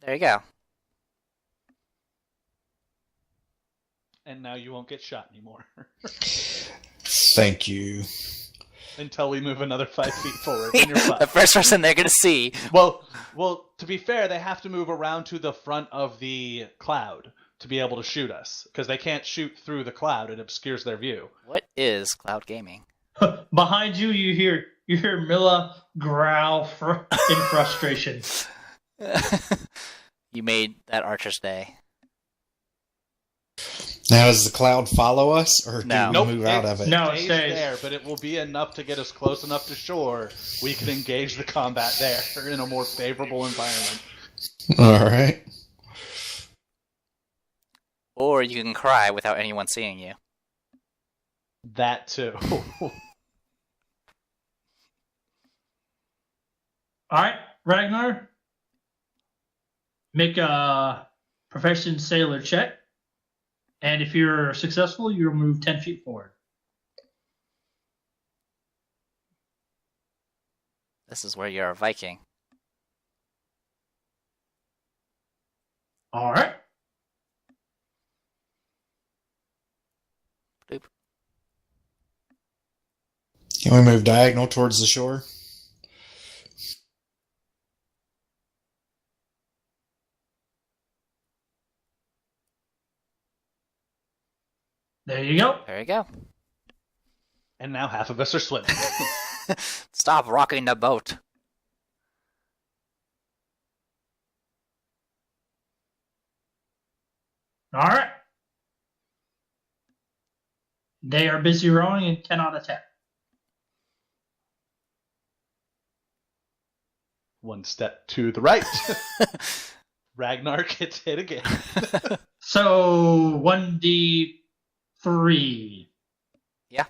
There you go. And now you won't get shot anymore. Thank you. Until we move another 5 feet forward. Then you're fine. The first person they're going to see. Well, to be fair, they have to move around to the front of the cloud to be able to shoot us. Because they can't shoot through the cloud. It obscures their view. What is cloud gaming? Behind you, you hear Milla growl in frustration. You made that archer's day. Now, does the cloud follow us, or No. do we move out of it? No, it Stays stays there, but it will be enough to get us close enough to shore. We can engage the combat there in a more favorable environment. All right. Or you can cry without anyone seeing you. That too. All right, Ragnar. Make a profession sailor check. And if you're successful, you'll move 10 feet forward. This is where you're a Viking. All right. Boop. Can we move diagonal towards the shore? There you go. There you go. And now half of us are swimming. Stop rocking the boat. All right. They are busy rowing and cannot attack. One step to the right. Ragnar gets hit again. So 1d3. Yeah.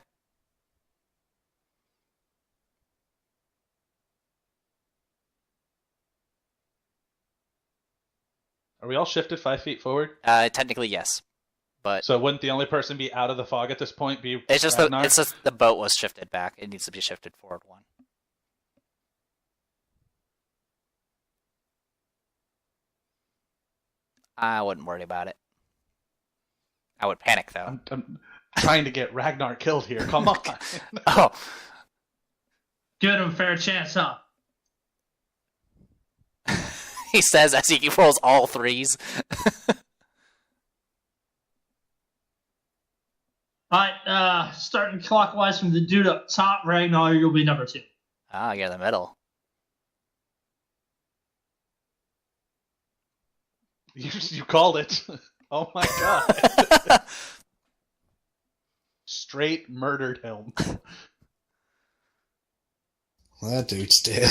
Are we all shifted 5 feet forward? Technically, yes. But So wouldn't the only person be out of the fog at this point be it's just Ragnar? the boat was shifted back. It needs to be shifted forward one. I wouldn't worry about it. I would panic though. I'm trying to get Ragnar killed here. Come on. Oh, Give him a fair chance, huh? he says as he rolls all threes. All right, starting clockwise from the dude up top, Ragnar, you'll be number 2. Ah, you're in the middle. You called it. Oh my god. Straight murdered him. Well, that dude's dead.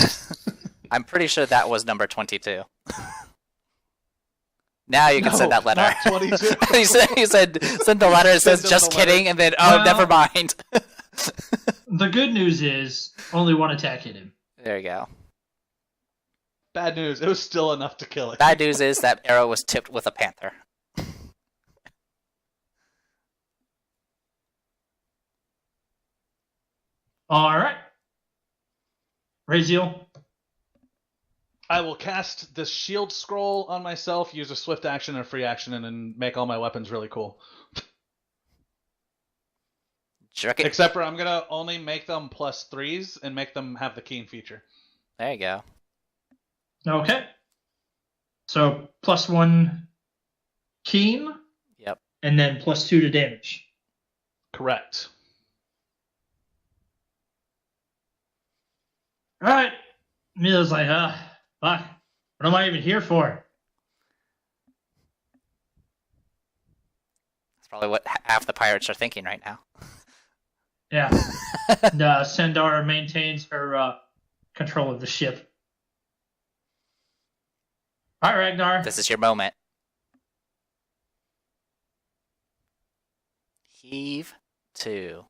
I'm pretty sure that was number 22. Now you can send that letter. Not 22. you said send the letter. It says Send him just the letter. kidding, and then Well- never mind. The good news is only one attack hit him. There you go. Bad news. It was still enough to kill it. Bad news is that arrow was tipped with a panther. All right. Raziel. I will cast the shield scroll on myself, use a swift action and a free action, and then make all my weapons really cool. Jerk it. Except for I'm going to only make them +3s and make them have the keen feature. There you go. Okay. So +1 keen, Yep. and then +2 to damage. Correct. All right. Mila's like, fuck. What am I even here for? That's probably what half the pirates are thinking right now. Yeah. And, Sendar maintains her control of the ship. All right, Ragnar. This is your moment. Heave to.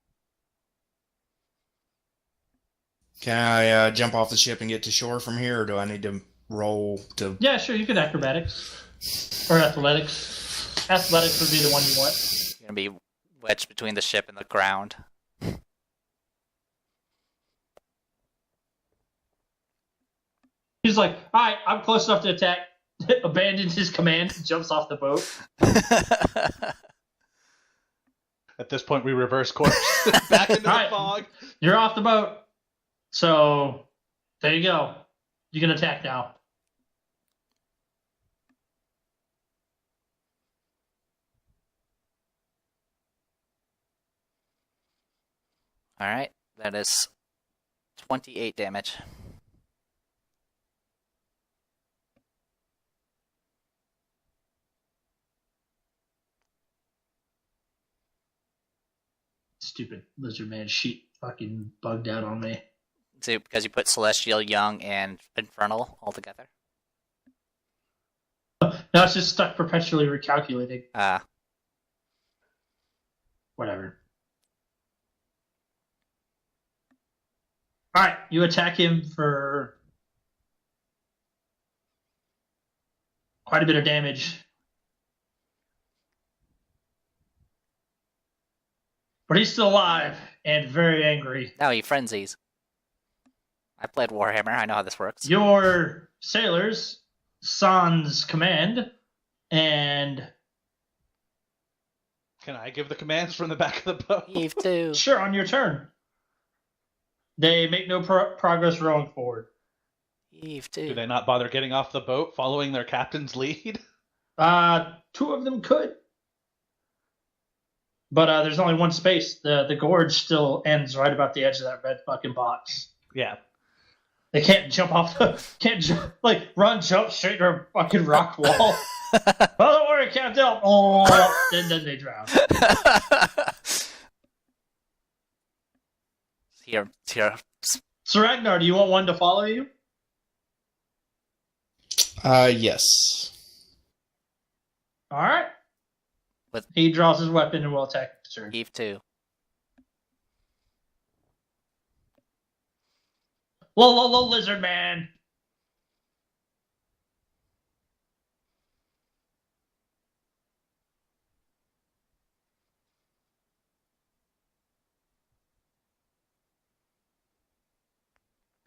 Can I jump off the ship and get to shore from here, or do I need to roll to... Yeah, sure. You can acrobatics or athletics. Athletics would be the one you want. You're going to be wedged between the ship and the ground. He's like, all right, I'm close enough to attack. abandons his command and jumps off the boat. At this point, we reverse course back into the fog. You're off the boat. So, there you go. You can attack now. Alright, that is 28 damage. Stupid lizard man sheet fucking bugged out on me. So, because you put Celestial, Young, and Infernal all together? No, it's just stuck perpetually recalculating. Whatever. Alright, you attack him for quite a bit of damage. But he's still alive and very angry. No, he frenzies. I played Warhammer, I know how this works. Your sailors, sans command, and... Can I give the commands from the back of the boat? Heave too. Sure, on your turn. They make no progress rowing forward. Heave too. Do they not bother getting off the boat following their captain's lead? 2 of them could. But there's only one space. The gorge still ends right about the edge of that red fucking box. Yeah. They can't jump off run, jump straight to a fucking rock wall. Oh, don't worry, Captain. Oh, then they drown. Here. So Ragnar, do you want one to follow you? Yes. All right. He draws his weapon and will attack the turn. Heave too. Whoa, lizard man.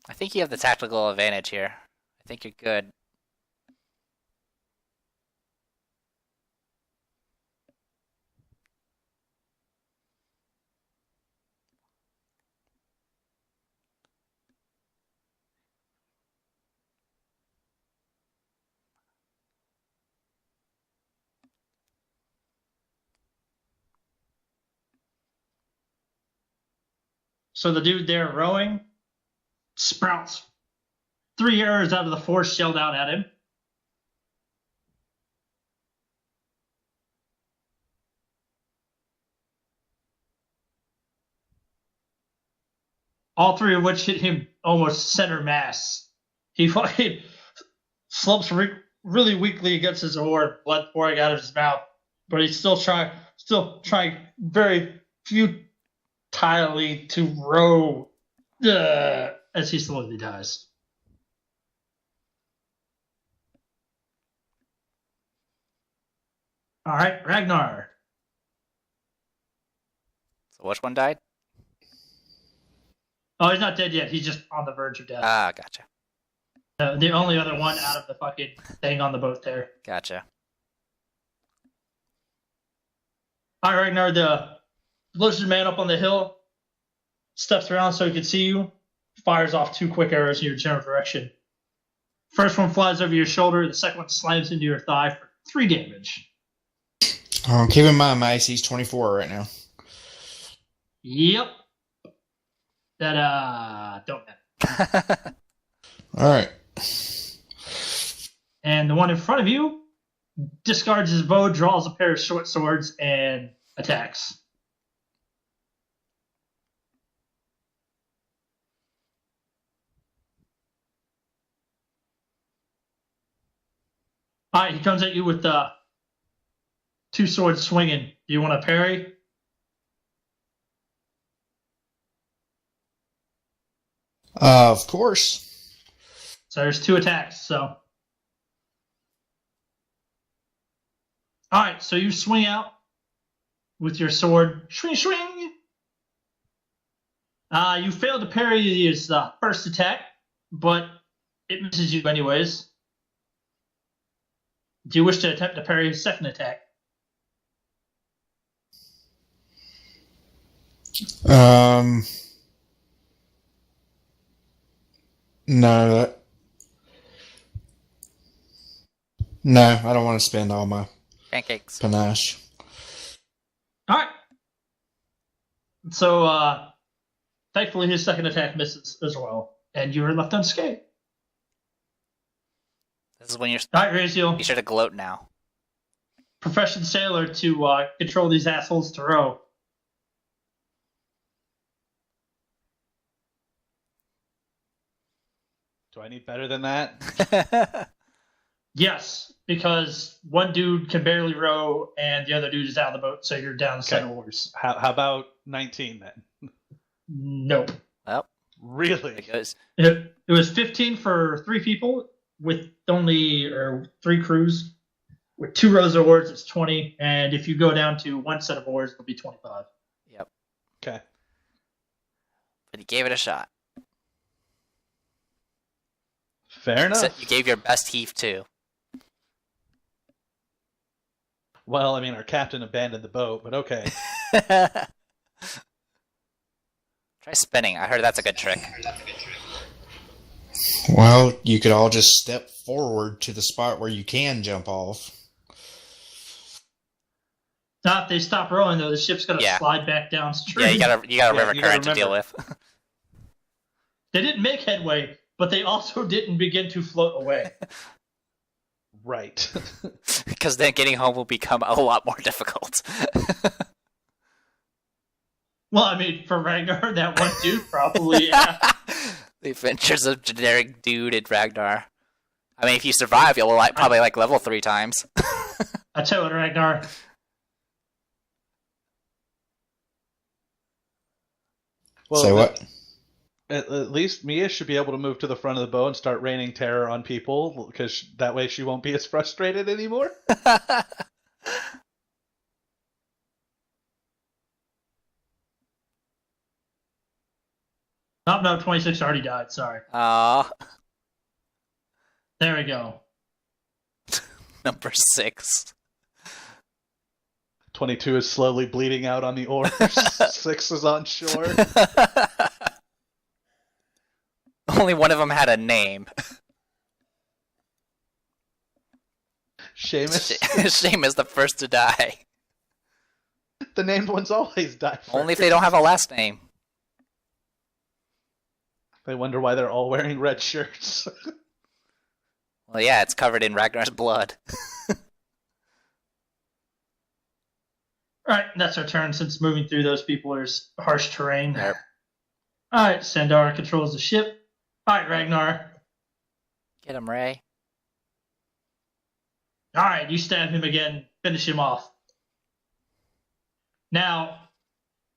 I think you have the tactical advantage here. I think you're good. So the dude there rowing sprouts 3 arrows out of the force shelled out at him. All 3 of which hit him almost center mass. He fucking slumps really weakly against his oar, blood pouring out of his mouth. But he's still trying very futilely to row as he slowly dies. All right, Ragnar. So which one died? Oh, he's not dead yet. He's just on the verge of death. Ah, gotcha. The only other one out of the fucking thing on the boat there. Gotcha. All right, Ragnar, the lizard man up on the hill steps around so he can see you, fires off 2 quick arrows in your general direction. First one flies over your shoulder, the second one slams into your thigh for 3 damage. Keep in mind, my AC's 24 right now. Yep. That, don't matter. All right. And the one in front of you discards his bow, draws a pair of short swords, and attacks. All right, he comes at you with 2 swords swinging. Do you want to parry? Of course. So there's 2 attacks. So, all right. So you swing out with your sword. Swing, swing. You fail to parry his first attack, but it misses you anyways. Do you wish to attempt to parry his second attack? No, no, I don't want to spend all my Pancakes. panache. All right. So, thankfully, his second attack misses as well, and you are left unscathed. This is when you're. All right, Raziel. You should have gloat now. Profession sailor to control these assholes to row. Do I need better than that? Yes, because one dude can barely row and the other dude is out of the boat, so you're down 7 oars. How about 19 then? Nope. Well, Really? it goes. It was 15 for 3 people with only 3 crews. With 2 rows of oars, it's 20, and if you go down to 1 set of oars, it'll be 25. Yep. Okay. But you gave it a shot. Fair enough. So you gave your best heave too. Well, I mean, our captain abandoned the boat, but okay. Try spinning. I heard that's a good trick. Well, you could all just step forward to the spot where you can jump off. Now, if they stop rowing, though, the ship's going to Yeah. slide back downstream. Yeah, you got a Yeah, river you current gotta to deal with. They didn't make headway, but they also didn't begin to float away. Right. Because then getting home will become a lot more difficult. Well, I mean, for Ragnar, that one dude probably, yeah. The adventures of generic dude in Ragnar. I mean, if you survive, you'll probably level 3 times. I tell you what, Ragnar. Well, Say what? At least Mia should be able to move to the front of the boat and start raining terror on people, because that way she won't be as frustrated anymore. Oh, no, 26 already died. Sorry. Aw, There we go. number 6. 22 is slowly bleeding out on the oars. 6 is on shore. Only one of them had a name. Seamus. Seamus the first to die. The named ones always die first. Only if they don't have a last name. They wonder why they're all wearing red shirts. Well, yeah, it's covered in Ragnar's blood. Alright, that's our turn since moving through those people is harsh terrain. Yep. Alright, Sandar controls the ship. Alright, Ragnar. Get him, Ray. Alright, you stab him again. Finish him off. Now,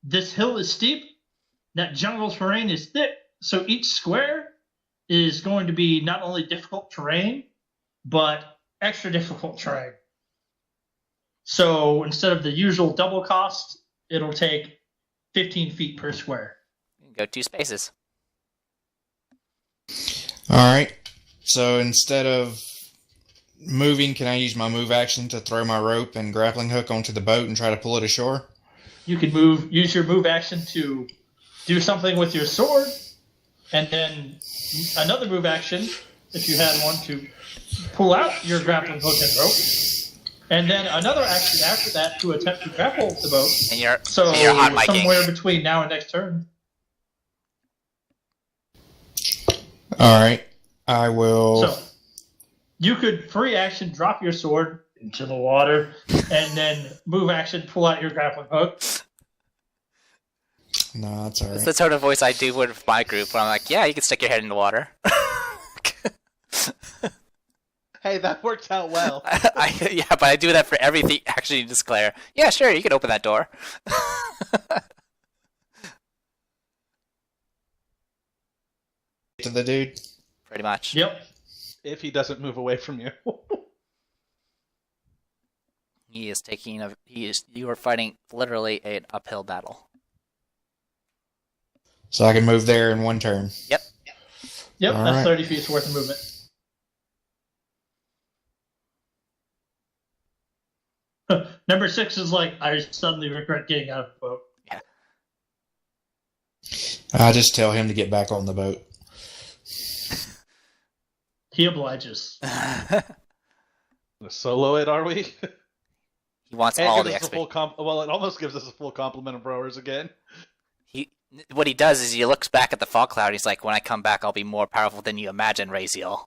this hill is steep. That jungle terrain is thick. So each square is going to be not only difficult terrain, but extra difficult terrain. So instead of the usual double cost, it'll take 15 feet per square. You can go 2 spaces. Alright. So instead of moving, can I use my move action to throw my rope and grappling hook onto the boat and try to pull it ashore? You can use your move action to do something with your sword, and then another move action, if you had one, to pull out your grappling hook and rope, and then another action after that to attempt to grapple the boat. And you're hot miking. Somewhere between now and next turn. Alright. I will... So you could free action drop your sword into the water, and then move action pull out your grappling hook. No, that's It's alright. the tone of voice I do with my group, where I'm like, yeah, you can stick your head in the water. Hey, that worked out well. Yeah, but I do that for everything action you declare. Yeah, sure, you can open that door. To the dude? Pretty much. Yep. If he doesn't move away from you. You are fighting literally an uphill battle. So I can move there in 1 turn. Yep. Yep, All that's right. 30 feet worth of movement. Number 6 is like, I suddenly regret getting out of the boat. I just tell him to get back on the boat. He obliges. Solo it, are we? He wants And all gives the us a full well, it almost gives us a full complement of rowers again. What he does is he looks back at the fog cloud. He's like, "When I come back, I'll be more powerful than you imagine, Raziel."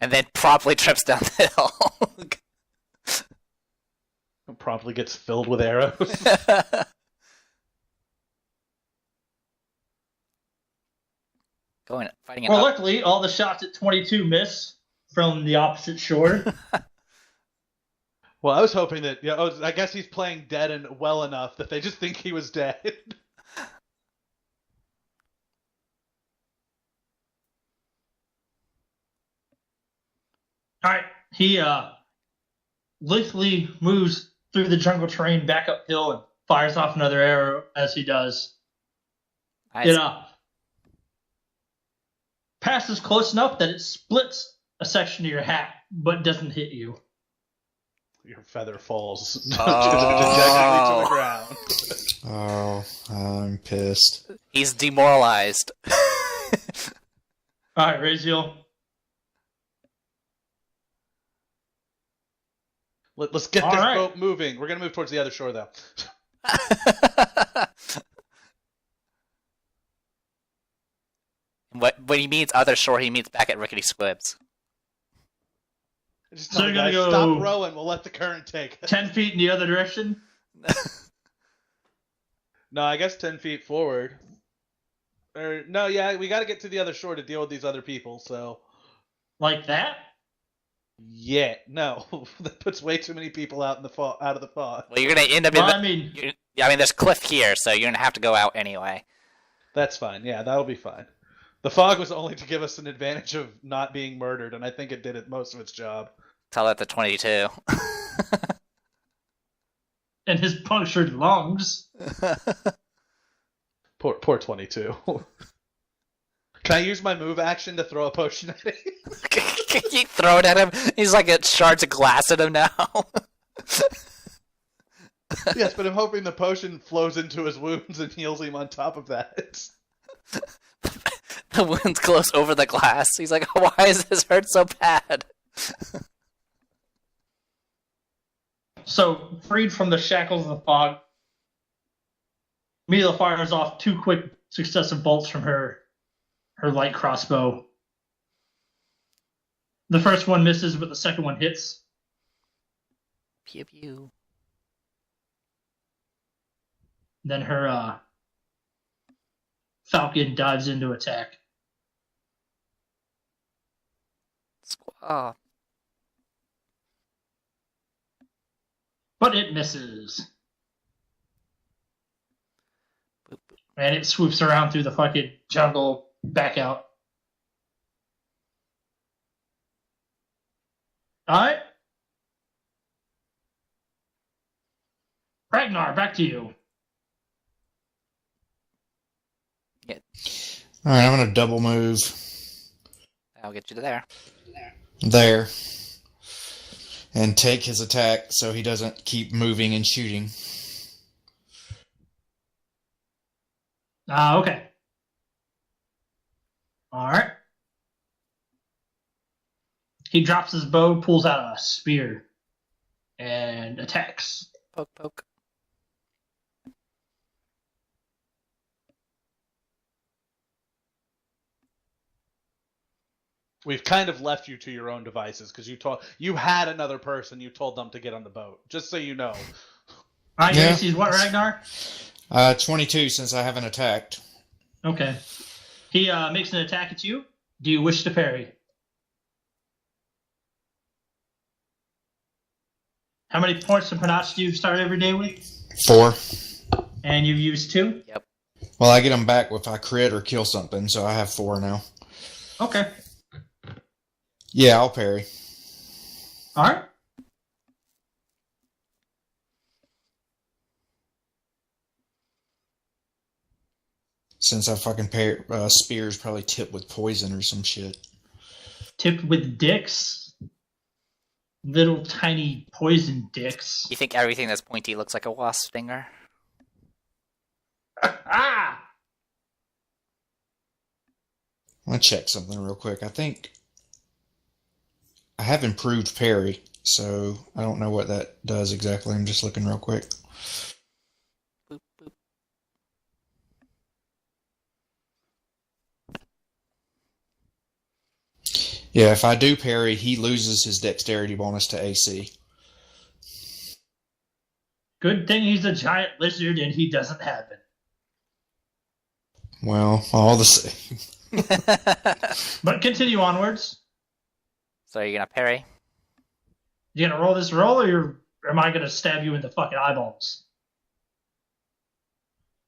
And then promptly trips down the hill. Promptly gets filled with arrows. Fighting. Well, luckily, all the shots at 22 miss from the opposite shore. Well, I was hoping that. Yeah, I guess he's playing dead and well enough that they just think he was dead. All right, he lithely moves through the jungle terrain back uphill and fires off another arrow as he does. It passes close enough that it splits a section of your hat, but doesn't hit you. Your feather falls dejectedly to the ground. Oh, I'm pissed. He's demoralized. All right, Raziel. Let's get this boat moving. We're gonna move towards the other shore, though. When he means other shore, he means back at Rickety Squibs. Just So tell you're the gonna guys, go stop rowing. We'll let the current take us. 10 feet in the other direction? No, I guess 10 feet forward. Or no, yeah, we got to get to the other shore to deal with these other people. So. Like that? Yeah, no, that puts way too many people out in the out of the fog. Well, you're gonna end up Well, in there's cliff here, so you're gonna have to go out anyway. That's fine. Yeah, that'll be fine. The fog was only to give us an advantage of not being murdered, and I think it did most of its job. Tell that to 22. And his punctured lungs. Poor 22. Can I use my move action to throw a potion at him? You throw it at him. He's like got shards of glass at him now. Yes, but I'm hoping the potion flows into his wounds and heals him on top of that. The wounds close over the glass. He's like, why is this hurt so bad? So, freed from the shackles of the fog, Mila fires off 2 quick successive bolts from her light crossbow. The first one misses, but the second one hits. Pew pew. Then her falcon dives into attack. Squaw. But it misses. Boop, boop. And it swoops around through the fucking jungle, back out. Alright. Ragnar, back to you. Yeah, Alright, I'm going to double move that'll get you to there. there and take his attack so he doesn't keep moving and shooting. Okay. Alright. He drops his bow, pulls out a spear, and attacks. Poke, poke. We've kind of left you to your own devices because you had another person. You told them to get on the boat. Just so you know. Alright, Yeah. Macy's what, Ragnar? 22 since I haven't attacked. Okay. He makes an attack at you. Do you wish to parry? How many points of panache do you start every day with? 4. And you've used 2? Yep. Well, I get them back if I crit or kill something, so I have 4 now. Okay. Yeah, I'll parry. Alright. Since I fucking spear's probably tipped with poison or some shit. Tipped with dicks. little tiny poison dicks. You think everything that's pointy looks like a wasp stinger? Ah! I'm gonna check something real quick. I think I have improved parry, so I don't know what that does exactly. I'm just looking real quick. Boop, boop. Yeah, if I do parry, he loses his dexterity bonus to AC. Good thing he's a giant lizard and he doesn't have it. Well, all the same. But continue onwards. So are you gonna parry? You gonna roll this roll, or am I gonna stab you in the fucking eyeballs?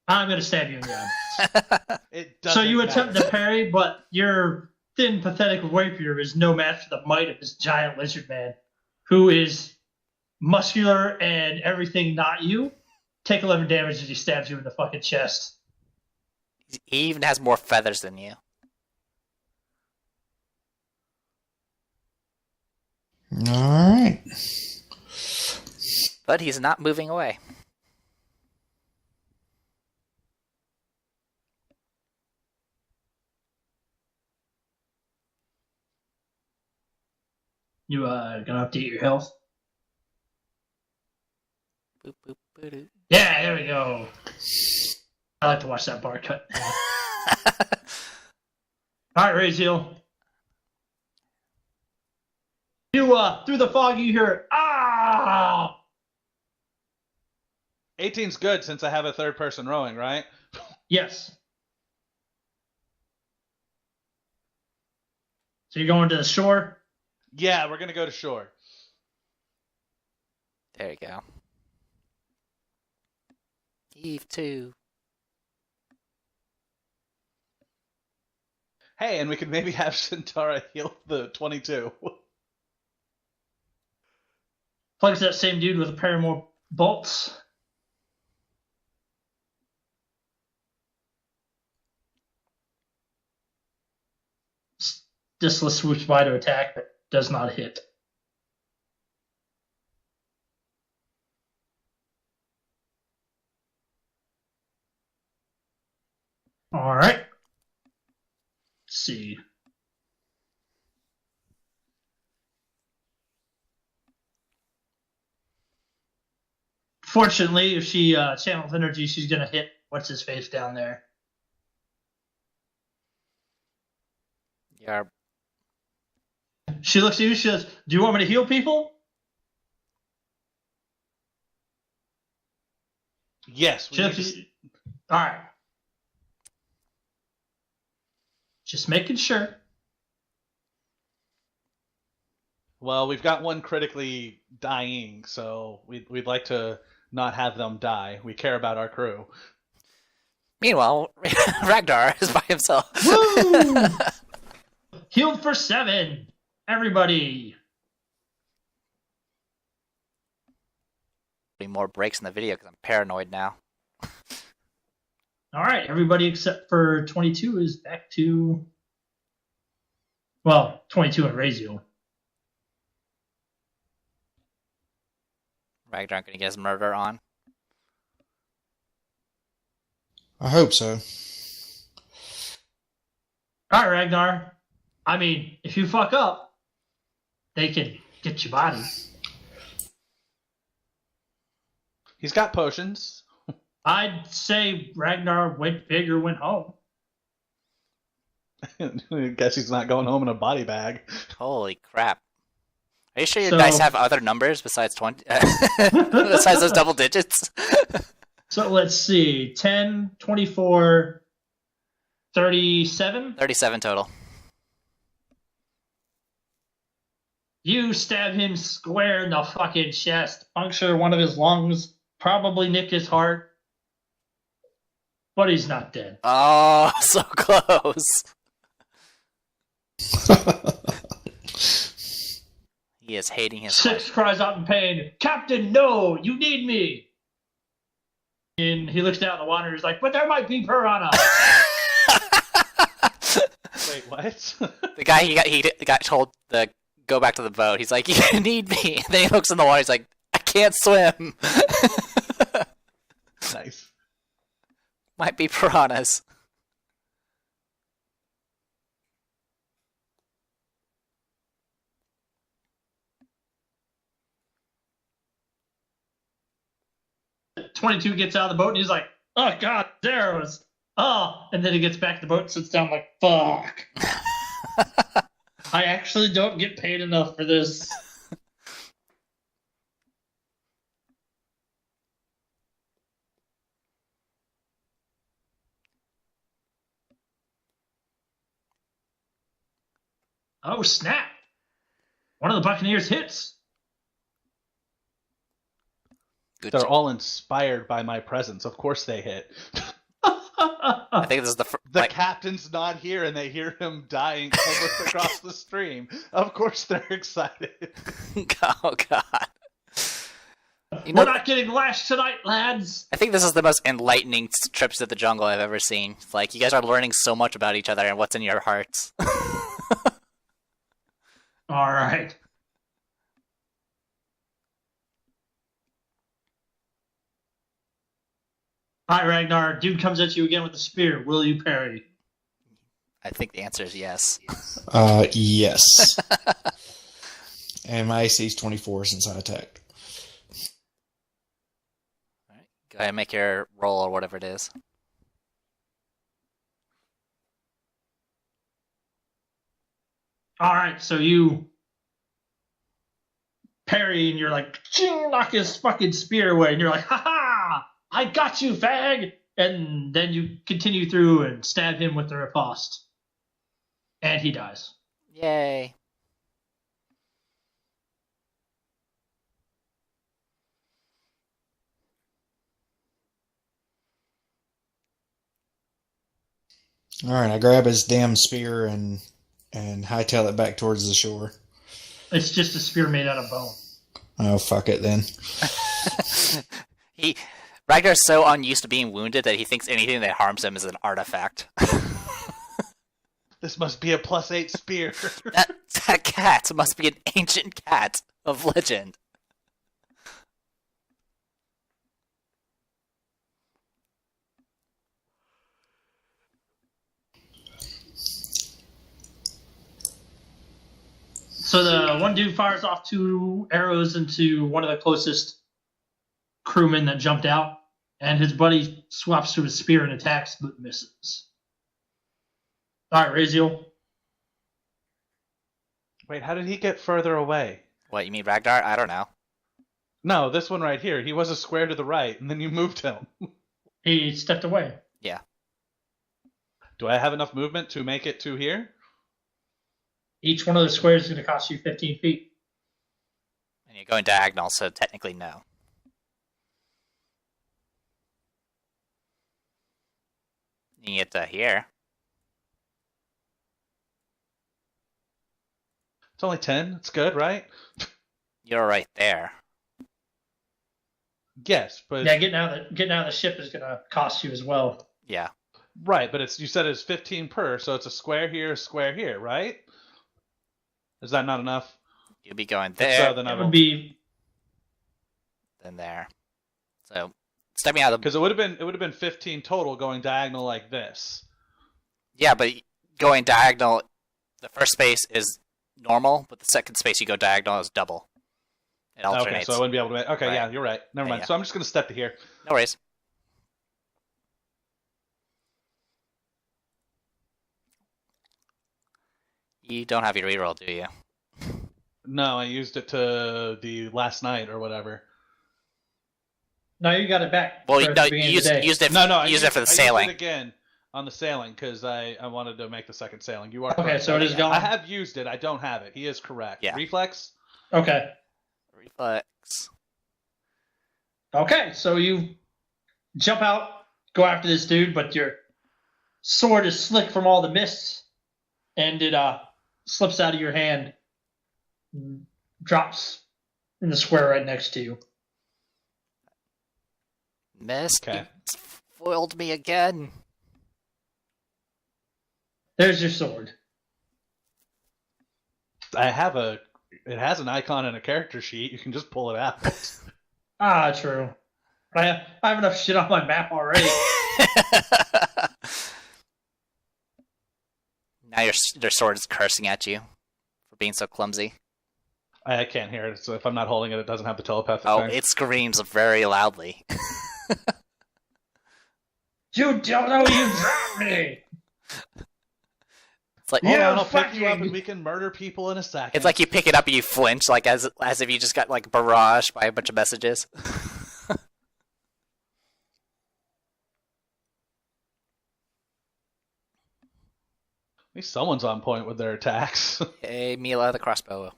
I'm gonna stab you in the eyeballs. It So doesn't you matter. attempt to parry, but your thin, pathetic rapier is no match for the might of this giant lizard man, who is muscular and everything not you. Take 11 damage as he stabs you in the fucking chest. He even has more feathers than you. Alright. But he's not moving away. You gonna update your health? Boop, boop, boop, Yeah, there we go. I like to watch that bar cut. Alright, Raziel. You, through the fog, you hear, ah! 18's good since I have a third person rowing, right? Yes. So you're going to the shore? Yeah, we're gonna go to shore. There you go. Heave 2. Hey, and we could maybe have Shintara heal the 22. Plugs that same dude with a pair more bolts. Disla swoops by to attack, but does not hit. Alright. Let's see. Fortunately, if she channels energy, she's going to hit what's his face down there. Yeah. She looks at you, she says, do you want me to heal people? Yes, we need to... Alright. Just making sure. Well, we've got one critically dying, so we'd like to not have them die. We care about our crew. Meanwhile, Ragnar is by himself. Woo! Healed for 7. Everybody. Be more breaks in the video because I'm paranoid now. Alright, everybody except for 22 is back to... Well, 22 and Raziel. Ragnar gonna get his murder on. I hope so. Alright, Ragnar. I mean, if you fuck up, they can get your body. He's got potions. I'd say Ragnar went big or went home. I guess he's not going home in a body bag. Holy crap. Are you sure your So- dice have other numbers besides 20? Besides those double digits? So let's see. 10, 24, 37. 37 total. You stab him square in the fucking chest, puncture one of his lungs, probably nick his heart. But he's not dead. Oh, so close. He is hating his life. Six cries out in pain, Captain, no, you need me. And he looks down at the water and he's like, but there might be piranha. Wait, what? The guy he got told the go back to the boat. He's like, you need me. And then he looks in the water. He's like, I can't swim. Nice. Might be piranhas. "22 gets out of the boat and he's like, oh god, arrows. Oh, and then he gets back to the boat and sits down like, fuck. I actually don't get paid enough for this. Oh, snap. One of the Buccaneers hits. Good. They're all inspired by my presence. Of course they hit. I think this is the captain's not here, and they hear him dying across the stream. Of course they're excited. Oh god. We're not getting lashed tonight, lads. I think this is the most enlightening trips to the jungle I've ever seen. It's like, you guys are learning so much about each other and what's in your hearts. All right. All right, Ragnar. Dude comes at you again with a spear. Will you parry? I think the answer is yes. Yes. And my AC is 24 since I attacked. Alright, go ahead and make your roll or whatever it is. All right, so you parry and you're like, knock his fucking spear away, and you're like, ha ha, I got you, fag. And then you continue through and stab him with the riposte. And he dies. Yay. All right, I grab his damn spear and hightail it back towards the shore. It's just a spear made out of bone. Oh, fuck it then. Ragnar's so unused to being wounded that he thinks anything that harms him is an artifact. This must be a +8 spear. That cat must be an ancient cat of legend. So the one dude fires off 2 arrows into one of the closest crewmen that jumped out, and his buddy swaps to his spear and attacks, but misses. All right, Raziel. Wait, how did he get further away? What, you mean Ragnar? I don't know. No, this one right here. He was a square to the right, and then you moved him. He stepped away. Yeah. Do I have enough movement to make it to here? Each one of the squares is going to cost you 15 feet. And you're going diagonal, so technically no. You can get to here. It's only 10. It's good, right? You're right there. Yes, but Yeah, getting out of the ship is going to cost you as well. Yeah. right, but you said it's 15 per, so it's a square here, right? Is that not enough? You'll be going If there, so, then I That will. would be then there. So, stepping out of the... Because it would have been 15 total going diagonal like this. Yeah, but going diagonal, the first space is normal, but the second space you go diagonal is double. It Okay, alternates. so I wouldn't be able to make. Okay, Right. yeah, you're right. Never Yeah, mind. yeah. So I'm just gonna step to here. No worries. You don't have your reroll, do you? No, I used it to the last night or whatever. no, you got it back. Well, for no, the beginning you of the day. used it. No, Used it for the I sailing. used it again on the sailing because I wanted to make the second sailing. You are Okay, correct. so it is gone. I have used it. I don't have it. He is correct. Yeah. Reflex. Okay. Reflex. Okay, so you jump out, go after this dude, but your sword is slick from all the mist, and it slips out of your hand, drops in the square right next to you. Missed. Okay. You foiled me again. There's your sword. I have a It has an icon and a character sheet. You can just pull it out. Ah, true. I have enough shit on my map already. Now your sword is cursing at you for being so clumsy. I can't hear it, so if I'm not holding it, it doesn't have the telepathic Oh, thing. it screams very loudly. You don't know you dropped me. It's like Hold Yeah, on, I'll pick you up fucking- and we can murder people in a second. it's like you pick it up and you flinch, like as if you just got like barraged by a bunch of messages. At least someone's on point with their attacks. Hey, Mila the crossbow.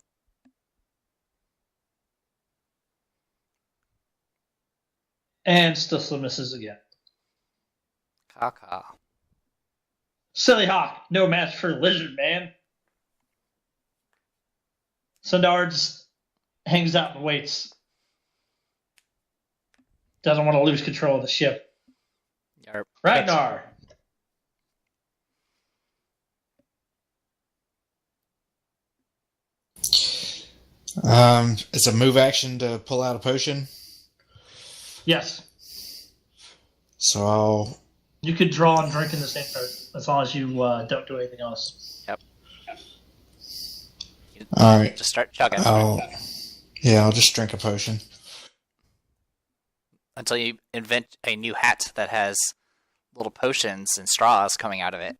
And still misses again. Caw. Silly Hawk, no match for Lizard Man. Sundar just hangs out and waits. Doesn't want to lose control of the ship. Yarp. Ragnar. It's a move action to pull out a potion. Yes. So I'll. You could draw and drink in the same turn, as long as you don't do anything else. All right. Just start chugging I'll just drink a potion. until you invent a new hat that has little potions and straws coming out of it.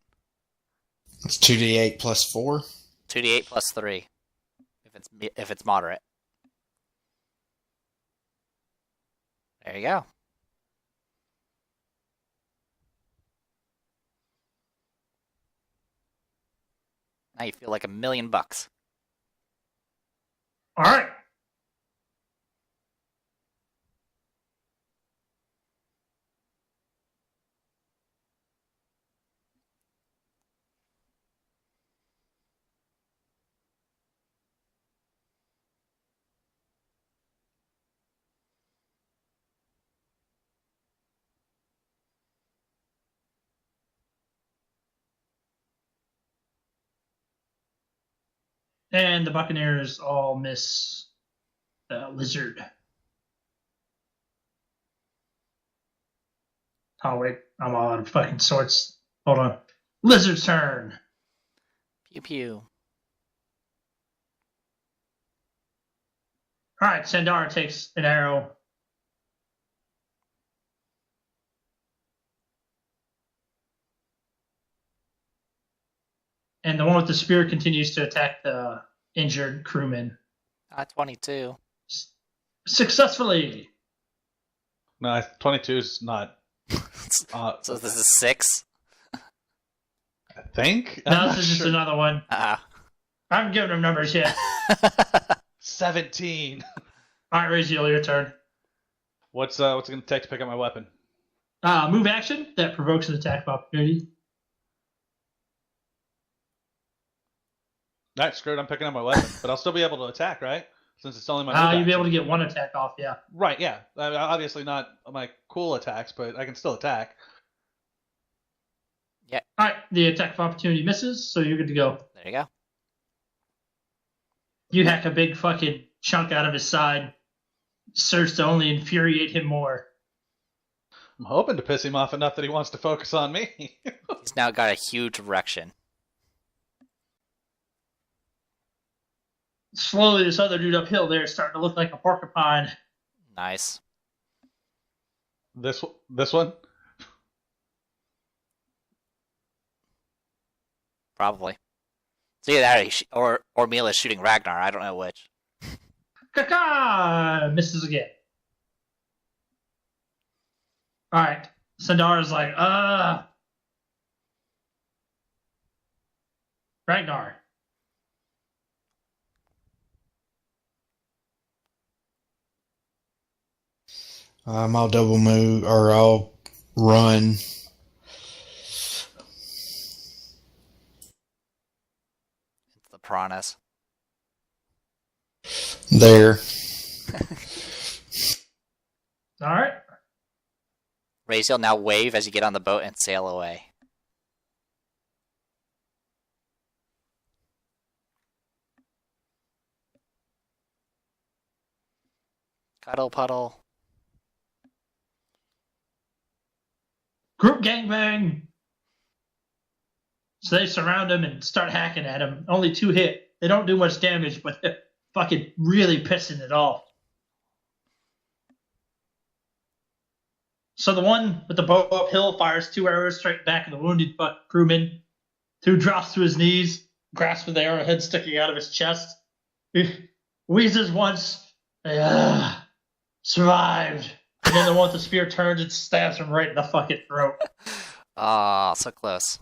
It's 2d8 plus 4. 2d8 plus 3, if it's moderate. There you go. Now you feel like $1,000,000. All right. And the Buccaneers all miss Lizard. Oh, wait. I'm all out of fucking sorts. Hold on. Lizard's turn. Pew pew. All right. Sandara takes an arrow. And the one with the spear continues to attack the injured crewman. 22. Successfully. No, 22 is not. So this is 6. I think. No, I'm this not is just sure. another one. I haven't given him numbers yet. 17. All right, Raziel, your turn. What's it gonna take to pick up my weapon? Move action that provokes an attack of opportunity. Alright, screwed. I'm picking up my weapon, but I'll still be able to attack, right? Since it's only my. You'll be able to get one attack off, yeah. Right. Yeah. Obviously not my cool attacks, but I can still attack. All right, the attack of opportunity misses, so you're good to go. There you go. You hack a big fucking chunk out of his side, serves to only infuriate him more. I'm hoping to piss him off enough that he wants to focus on me. He's now got a huge erection. Slowly, this other dude uphill there is starting to look like a porcupine. Nice. This one. Probably. So either that or Mila's shooting Ragnar. I don't know which. Caca! Misses again. All right. Sandara's like, Ragnar. I'll double move, or I'll run. It's the piranhas. There. All right. Raziel, now wave as you get on the boat and sail away. Cuddle puddle. Group gangbang. So they surround him and start hacking at him. Only 2 hit. They don't do much damage, but they're fucking really pissing it off. So the one with the bow uphill fires 2 arrows straight back at the wounded crewman, who drops to his knees, grasps with the arrowhead sticking out of his chest. He wheezes once, survived. And then the one with the spear turns and stabs him right in the fucking throat. Ah, so close.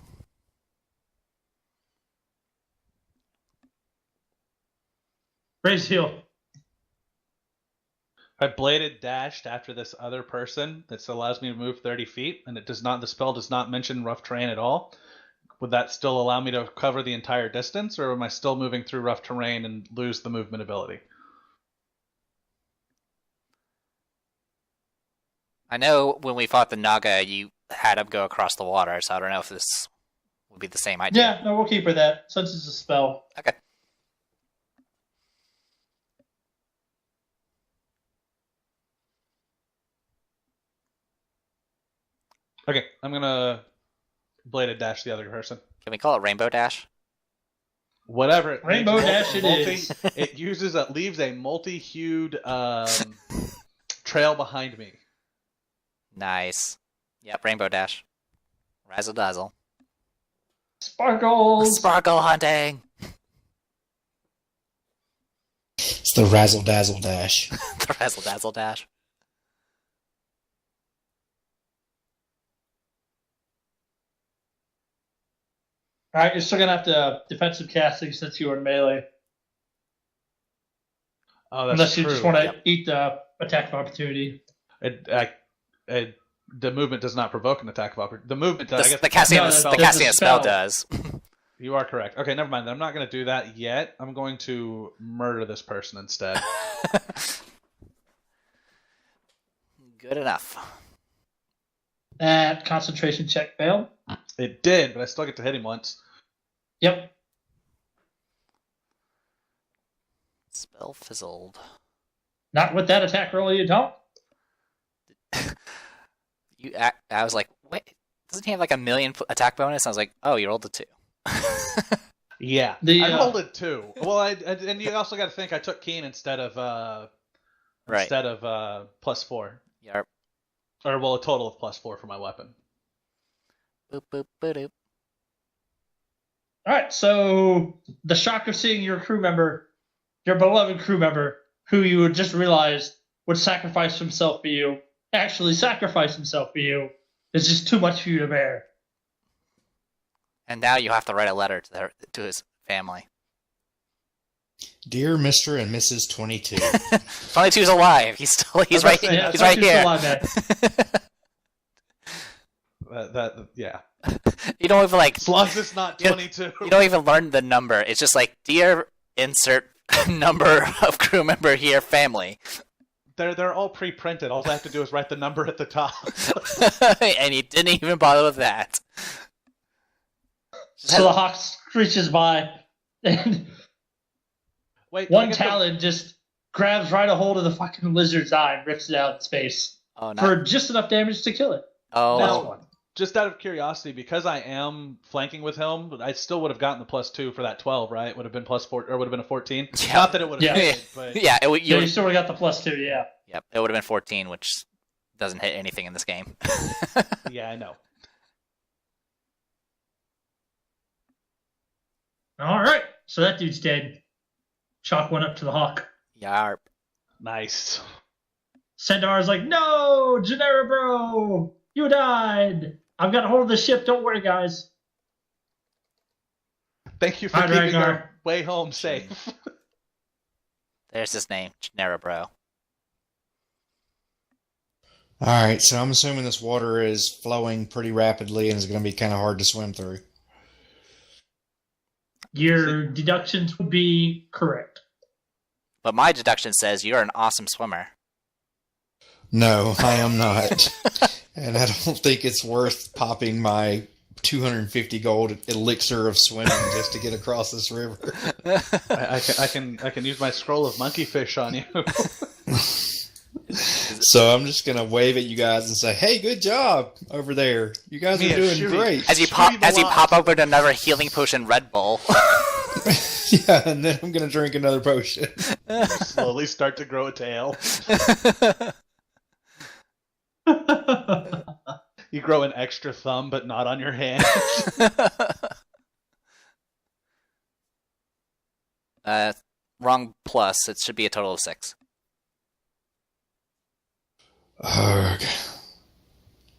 Raise heal. I bladed dashed after this other person. This allows me to move 30 feet, and it does not. The spell does not mention rough terrain at all. Would that still allow me to cover the entire distance, or am I still moving through rough terrain and lose the movement ability? I know when we fought the Naga, you had him go across the water, so I don't know if this would be the same idea. Yeah, no, we'll keep her that, since it's a spell. Okay. Okay, I'm gonna bladed dash the other person. Can we call it Rainbow Dash? Whatever. It Rainbow makes dash it is. It leaves a multi-hued trail behind me. Nice. Yep, Rainbow Dash. Razzle dazzle. Sparkles! Sparkle hunting! It's the razzle dazzle dash. The Razzle Dazzle Dash. Alright, you're still gonna have to defensive casting since you were in melee. Oh, that's Unless true. you just want to eat the attack of opportunity. The movement does not provoke an attack of opportunity. The movement does. I guess The casting No, of the the casting of spell spell. does. You are correct. Okay, never mind. I'm not going to do that yet. I'm going to murder this person instead. Good enough. That concentration check failed. It did, but I still get to hit him once. Yep. Spell fizzled. Not with that attack roll, you don't. I was like, wait, doesn't he have like a million attack bonus? I was like, oh, you rolled a 2. Yeah, The, I rolled it too. Well, and you also got to think I took Keen instead of Right. +4, Yarp. or well, a total of +4 for my weapon. Boop boop boop doop. All right, so the shock of seeing your crew member, your beloved crew member, who you had just realized would sacrifice himself for you, actually sacrifice himself for you, is just too much for you to bear. And now you have to write a letter to his family. Dear Mr. and Mrs. 22. 22's alive. He's right. Yeah, He's right here. Yeah. You don't even like. As long as it's not 22. You don't even learn the number. It's just like, dear insert number of crew member here, family. They're all pre-printed. All I have to do is write the number at the top. And he didn't even bother with that. So the hawk screeches by, and Wait, one talon just grabs right a hold of the fucking lizard's eye and rips it out in space Oh no! for just enough damage to kill it. Oh, That's Now- one. Just out of curiosity, because I am flanking with him, I still would have gotten the +2 for that 12, right? Would have been +4, or would have been a 14. Yeah. Not that it would have Yeah. hit, but yeah. You still would have got the +2, yeah. Yep. It would have been 14, which doesn't hit anything in this game. yeah, I know. All right, so that dude's dead. Chalk went up to the hawk. Yarp. Nice. Sendar's like, no, Genera bro, you died. I've got a hold of the ship. Don't worry, guys. Thank you for Hi, keeping Ragnar. our way home safe. There's his name, Genera Bro. Alright, so I'm assuming this water is flowing pretty rapidly and is going to be kind of hard to swim through. Your deductions would be correct. But my deduction says you're an awesome swimmer. No, I am not. And I don't think it's worth popping my 250 gold elixir of swimming just to get across this river. I can use my scroll of monkey fish on you. So I'm just gonna wave at you guys and say, "Hey, good job over there. You guys are doing great." As you pop open another healing potion Red Bull. Yeah, and then I'm gonna drink another potion. Slowly start to grow a tail. You grow an extra thumb, but not on your hand. Wrong plus. It should be a total of 6. Ugh.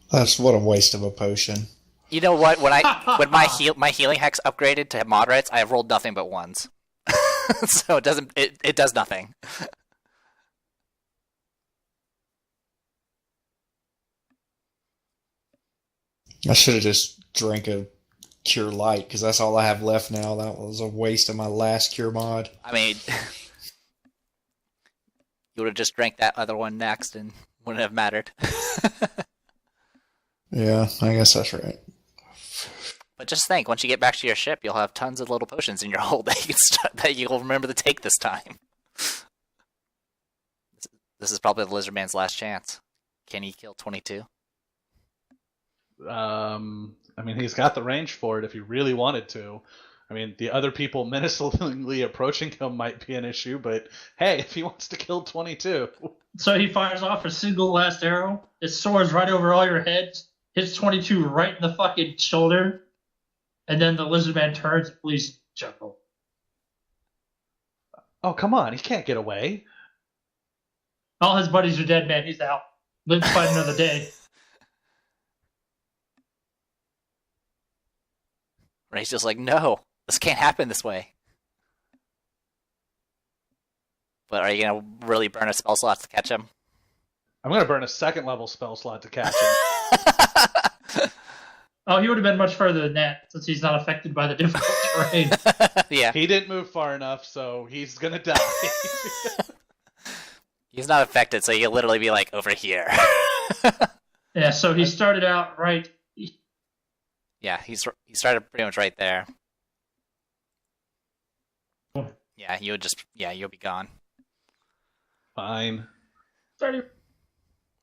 That's what a waste of a potion. You know what? When my healing hex upgraded to moderates, I have rolled nothing but 1s. So it does nothing. I should have just drank a Cure Light, because that's all I have left now. That was a waste of my last Cure mod. I mean, you would have just drank that other one next and wouldn't have mattered. Yeah, I guess that's right. But just think, once you get back to your ship, you'll have tons of little potions in your hold that you'll remember to take this time. This is probably the Lizard Man's last chance. Can he kill 22? I mean, he's got the range for it if he really wanted to. I mean, the other people menacingly approaching him might be an issue, but hey, if he wants to kill 22. So he fires off a single last arrow. It soars right over all your heads, hits 22 right in the fucking shoulder, and then the Lizard Man turns and flees to the jungle. Oh, come on, he can't get away. All his buddies are dead, man. He's out. Live to fight another day. Ray's just like, no, this can't happen this way. But are you going to really burn a spell slot to catch him? I'm going to burn a 2nd level spell slot to catch him. Oh, he would have been much further than that, since he's not affected by the difficult terrain. Yeah. He didn't move far enough, so he's going to die. He's not affected, so he'll literally be like, over here. Yeah, so he started out right. Yeah, he started pretty much right there. Yeah, you'll be gone. Fine. Started.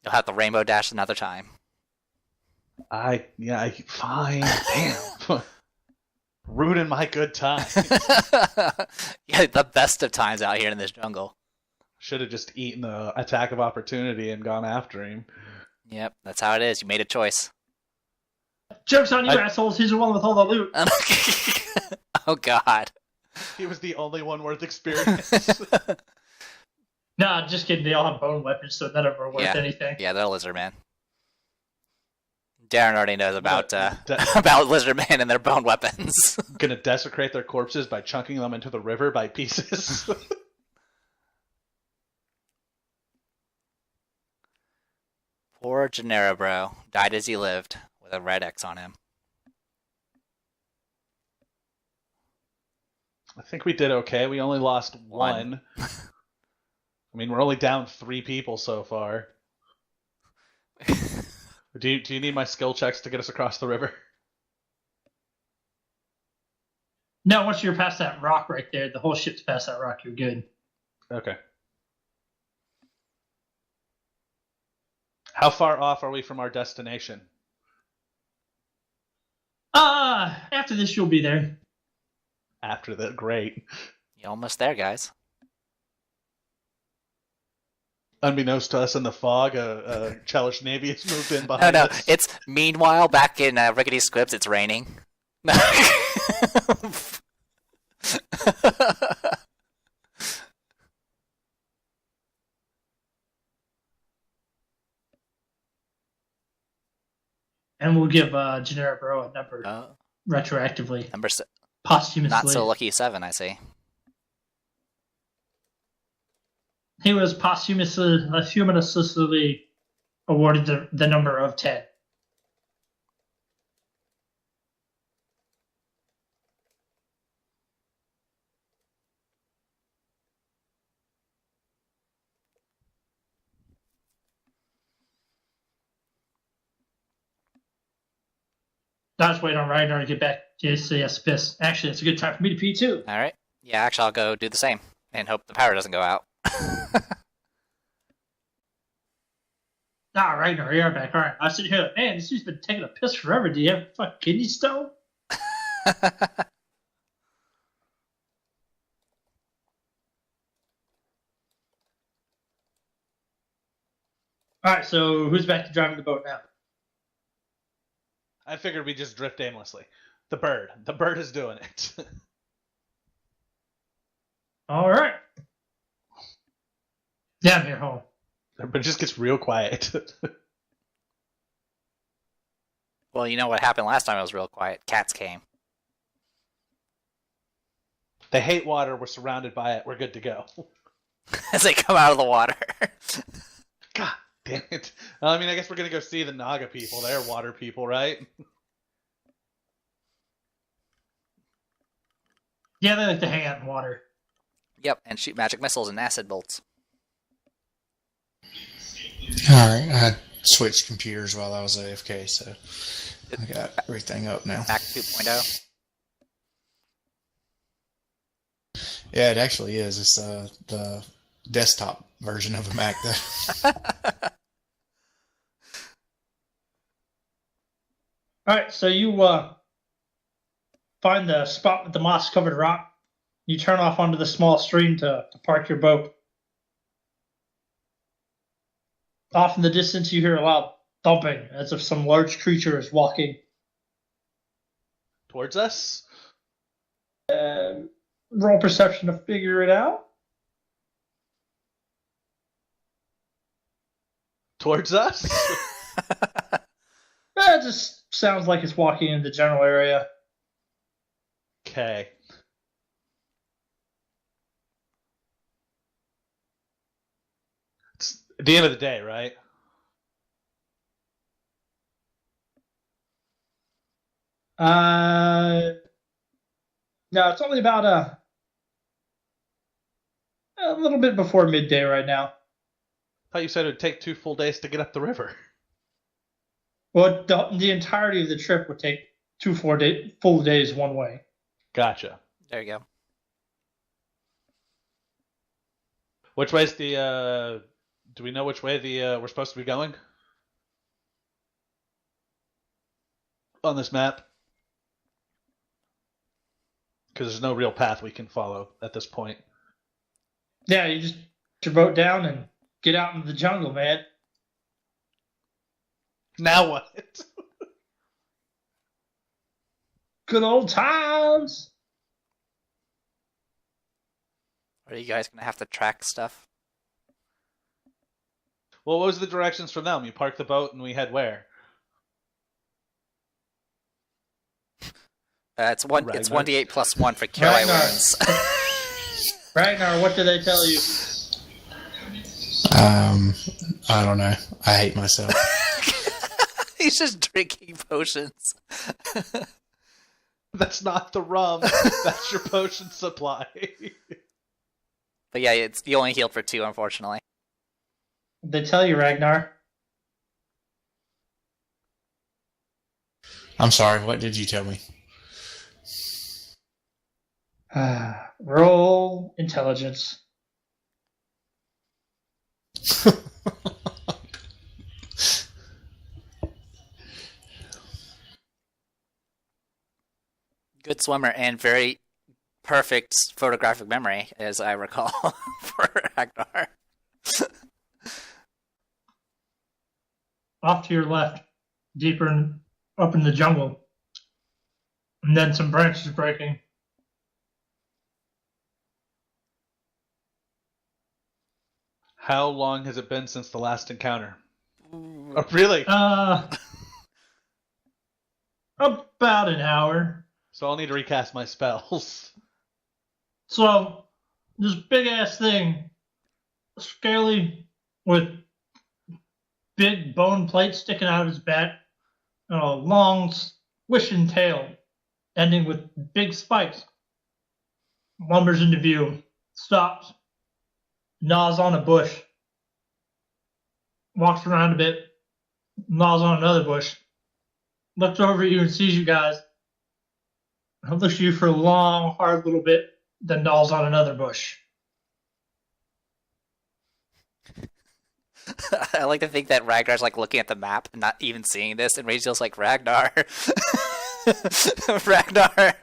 You'll have the rainbow dash another time. Fine. Damn. Ruining my good time. Yeah, the best of times out here in this jungle. Should have just eaten the attack of opportunity and gone after him. Yep, that's how it is. You made a choice. Joke's on you, assholes. He's the one with all the loot. Oh, God. He was the only one worth experience. Nah, just kidding. They all have bone weapons, so none of them are worth anything. Yeah, they're Lizard Man. Darren already knows about about Lizard Man and their bone weapons. Gonna desecrate their corpses by chunking them into the river by pieces. Poor Gennaro, bro. Died as he lived, with a red X on him. I think we did okay. We only lost one. I mean, we're only down 3 people so far. Do you need my skill checks to get us across the river? No, once you're past that rock right there, the whole ship's past that rock, you're good. Okay. How far off are we from our destination? After this, you'll be there. After that, great. You're almost there, guys. Unbeknownst to us in the fog, a Chelish Navy has moved in behind us. It's meanwhile back in Rickety Squibs. It's raining. And we'll give Gennaro Bro a number retroactively. Number posthumously. Not so lucky 7, I see. He was posthumously awarded the number of 10. I was waiting on Ragnar to get back to CSPS. Actually, it's a good time for me to pee too. All right. Yeah, actually, I'll go do the same and hope the power doesn't go out. Ah, Ragnar, you're back. All right. I sit here like, man, this dude's been taking a piss forever. Do you have fucking kidney stone? All right, so who's back to driving the boat now? I figured we just drift aimlessly. The bird is doing it. All right. Down here, home. But it just gets real quiet. Well, you know what happened last time it was real quiet? Cats came. They hate water. We're surrounded by it. We're good to go. As they come out of the water. God damn it. I mean, I guess we're going to go see the Naga people. They're water people, right? Yeah, they like to hang out in water. Yep, and shoot magic missiles and acid bolts. Alright, I switched computers while I was AFK, so I got everything up now. Mac 2.0. Yeah, it actually is. It's the desktop version of a Mac, though. All right, so you find the spot with the moss-covered rock. You turn off onto the small stream to park your boat. Off in the distance, you hear a loud thumping, as if some large creature is walking. Towards us? Roll perception to figure it out. Towards us? It just sounds like it's walking in the general area. Okay. It's at the end of the day, right? No, it's only about a little bit before midday right now. I thought you said it would take 2 full days to get up the river. Well, the entirety of the trip would take 2 full days one way. Gotcha. There you go. Which way's the, do we know which way we're supposed to be going? On this map? Because there's no real path we can follow at this point. Yeah, you just put your boat down and get out into the jungle, man. Now what? Good old times. Are you guys going to have to track stuff? Well, what was the directions from them? You park the boat and we head where? It's Ragnar. 1d8 plus 1 for kill I Ragnar. wounds. Ragnar, what do they tell you? I don't know. I hate myself. He's just drinking potions. That's not the rum. That's your potion supply. But yeah, you only healed for 2, unfortunately. They tell you, Ragnar. I'm sorry, what did you tell me? Roll intelligence. Good swimmer and very perfect photographic memory, as I recall, for Ragnar. Off to your left, up in the jungle. And then some branches breaking. How long has it been since the last encounter? Oh, really? About an hour. So I'll need to recast my spells. So, this big ass thing, scaly, with big bone plates sticking out of his back, and a long, swishing tail, ending with big spikes, lumbers into view, stops, gnaws on a bush, walks around a bit, gnaws on another bush, looks over at you and sees you guys, looks at you for a long, hard little bit, then gnaws on another bush. I like to think that Ragnar's like looking at the map and not even seeing this, and Raziel's like, Ragnar. Ragnar.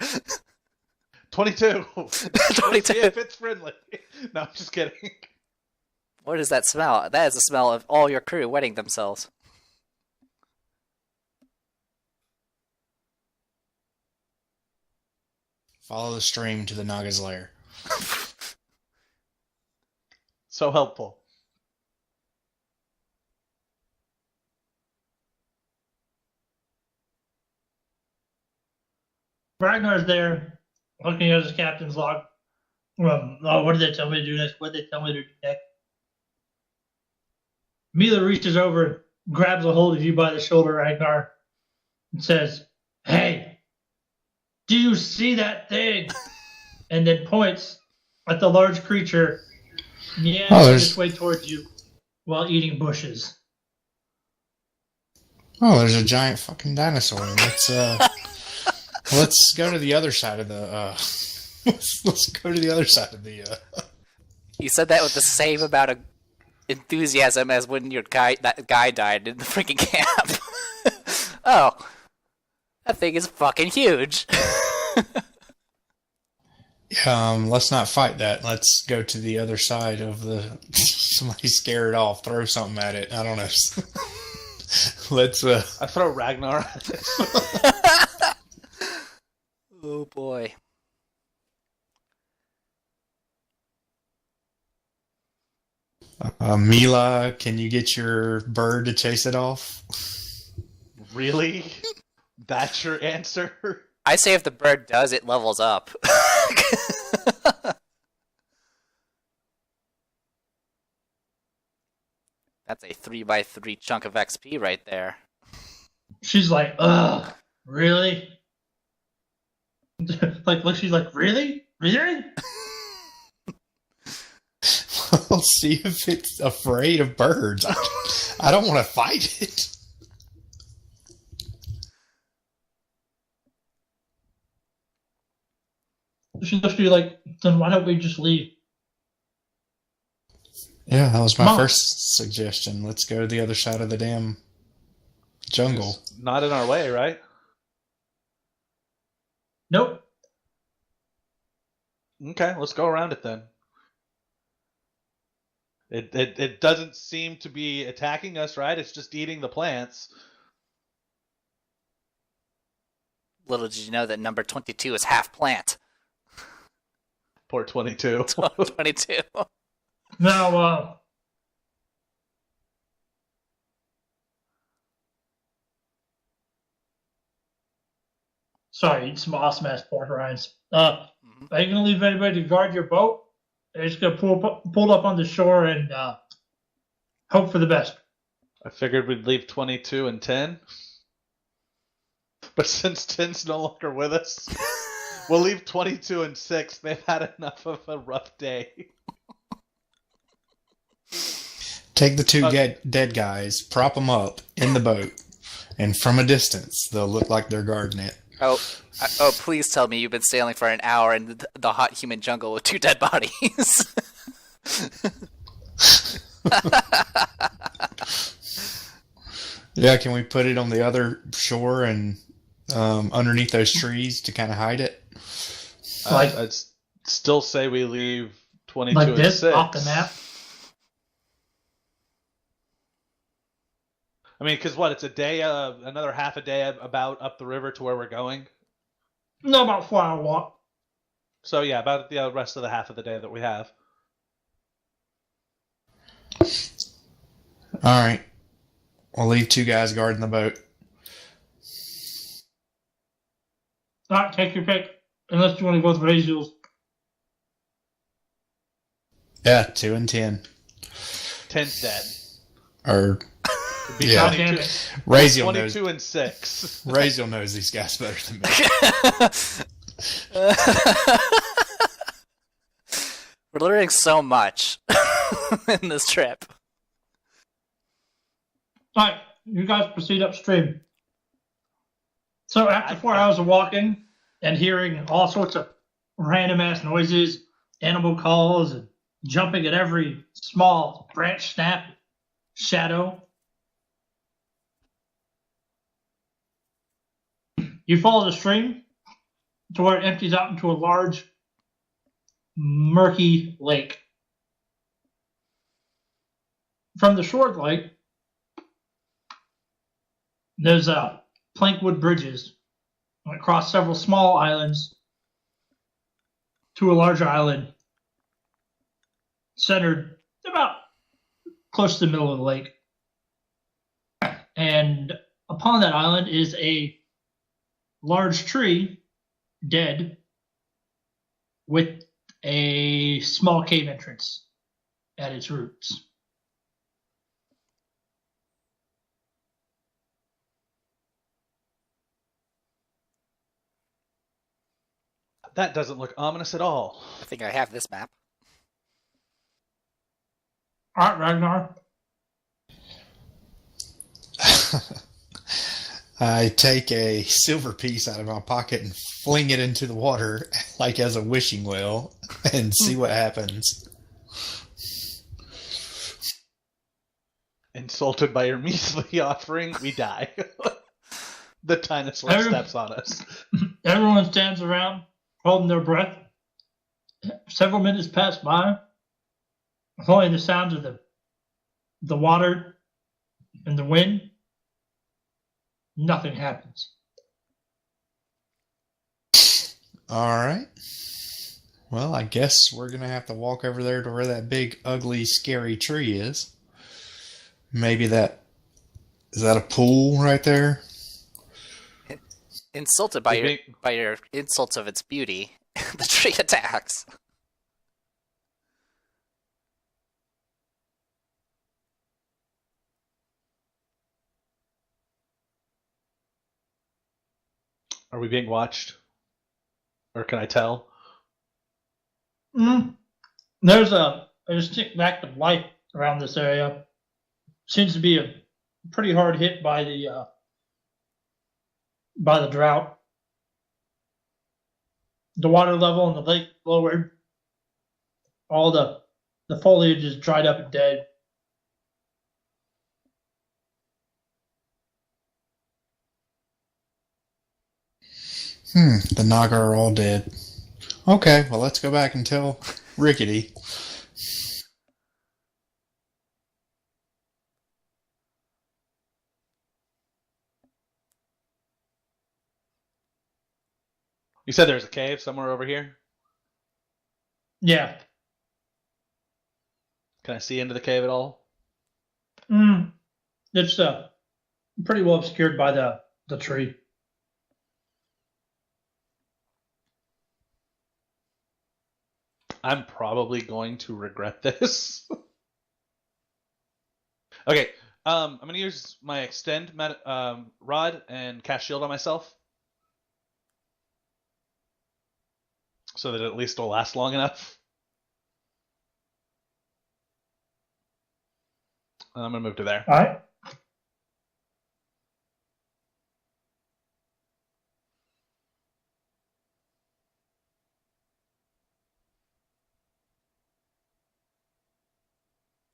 22. 22. See if it's friendly. No, I'm just kidding. What is that smell? That is the smell of all your crew wetting themselves. Follow the stream to the Naga's lair. So helpful. Ragnar's there, looking at his captain's log. What did they tell me to do next? What did they tell me to do next? Mila reaches over, grabs a hold of you by the shoulder, Ragnar, and says, "Hey, do you see that thing?" And then points at the large creature its way towards you while eating bushes. Oh, there's a giant fucking dinosaur. Let's go to the other side of the. Let's go to the other side of the. You said that with the same amount of enthusiasm as when that guy died in the freaking camp. Oh, that thing is fucking huge. Let's not fight that. Let's go to the other side of the. Somebody scare it off. Throw something at it. I don't know. Let's. I throw Ragnar at it. Oh boy. Mila, can you get your bird to chase it off? Really? That's your answer? I say if the bird does, it levels up. That's a 3x3 chunk of XP right there. She's like, ugh, really? She's like, really? Really? We'll see if it's afraid of birds. I don't want to fight it. She looks at you like, then why don't we just leave? Yeah, that was my Mom. first suggestion. Let's go to the other side of the damn jungle. It's not in our way, right? Nope. Okay, let's go around it then. It doesn't seem to be attacking us, right? It's just eating the plants. Little did you know that number 22 is half plant. Poor 22. 22. Now, sorry, eat some awesome ass pork rinds. Are you gonna leave anybody to guard your boat? Are you just gonna pull up on the shore and hope for the best? I figured we'd leave 22 and 10. But since 10's no longer with us, we'll leave 22 and 6. They've had enough of a rough day. Take the two dead guys, prop them up in the boat, and from a distance, they'll look like they're guarding it. Oh, please tell me you've been sailing for an hour in the hot humid jungle with two dead bodies. Yeah, can we put it on the other shore and underneath those trees to kind of hide it? I'd still say we leave 22 like and this 6. off the map. I mean, because what? It's a day, another half a day about up the river to where we're going. No, about 4-hour walk. So yeah, about the rest of the half of the day that we have. All right. We'll leave two guys guarding the boat. All right, take your pick. Unless you want to go with Raziel's. Yeah, 2 and 10. 10's dead. Or Be yeah, 22, damn it. Raziel knows. 22 and 6. Raziel knows these guys better than me. We're learning so much in this trip. All right, you guys proceed upstream. So after 4 hours of walking and hearing all sorts of random ass noises, animal calls, and jumping at every small branch snap shadow. You follow the stream to where it empties out into a large, murky lake. From the shore of the lake, there's plankwood bridges across several small islands to a larger island centered about close to the middle of the lake. And upon that island is a large tree, dead, with a small cave entrance at its roots. That doesn't look ominous at all. I think I have this map. All right, Ragnar. I take a silver piece out of my pocket and fling it into the water, like as a wishing well, and see what happens. Insulted by your measly offering, we die. The dinosaur steps on us. Everyone stands around, holding their breath. Several minutes pass by. Only the sounds of the water and the wind. Nothing happens. All right. Well, I guess we're going to have to walk over there to where that big, ugly, scary tree is. Maybe is that a pool right there? Insulted by your insults of its beauty, the tree attacks. Are we being watched? Or can I tell? There's a distinct lack of light around this area. Seems to be a pretty hard hit by the drought. The water level in the lake lowered. All the foliage is dried up and dead. The Naga are all dead. Okay, well, let's go back and tell Rickety. You said there's a cave somewhere over here? Yeah. Can I see into the cave at all? It's pretty well obscured by the tree. I'm probably going to regret this. Okay, I'm going to use my extend rod and cast shield on myself. So that it at least will last long enough. And I'm going to move to there. All right.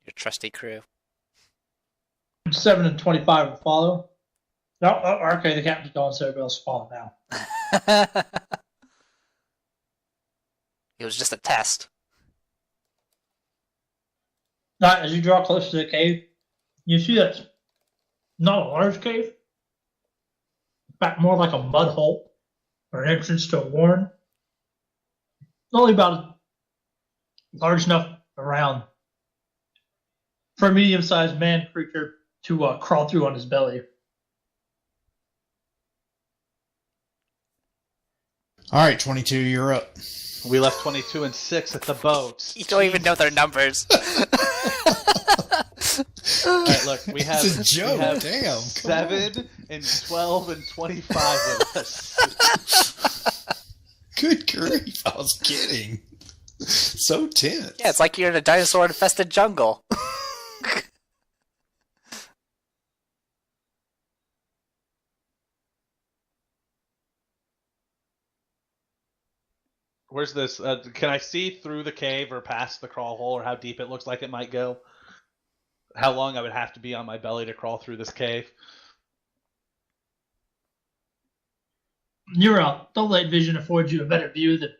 Your trusty crew. 7 and 25 will follow. No, okay, the captain's going, so everybody else will follow now. It was just a test. Now, as you draw close to the cave, you see that it's not a large cave. In fact, more like a mud hole or an entrance to a warren. Only about large enough around for a medium-sized man creature to crawl through on his belly. All right, 22, you're up. We left 22 and 6 at the boat. You don't even know their numbers. All right, look, we have, It's a joke. we have Damn, come 7 and 12 and 25 with us. Good grief, I was kidding. So tense. Yeah, it's like you're in a dinosaur-infested jungle. Where's this? Can I see through the cave or past the crawl hole or how deep it looks like it might go? how long I would have to be on my belly to crawl through this cave. You're out. The light vision affords you a better view than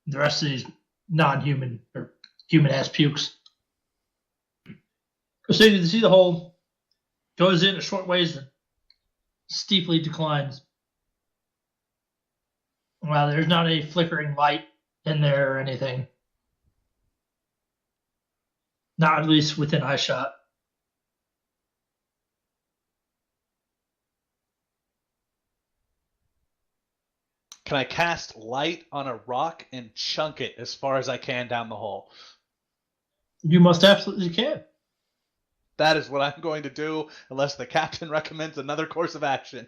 the rest of these non-human or human-ass pukes. So you can see the hole goes in a short ways and steeply declines. Well, there's not any flickering light in there or anything. Not at least within eyeshot. Can I cast light on a rock and chunk it as far as I can down the hole? You most absolutely can. That is what I'm going to do unless the captain recommends another course of action.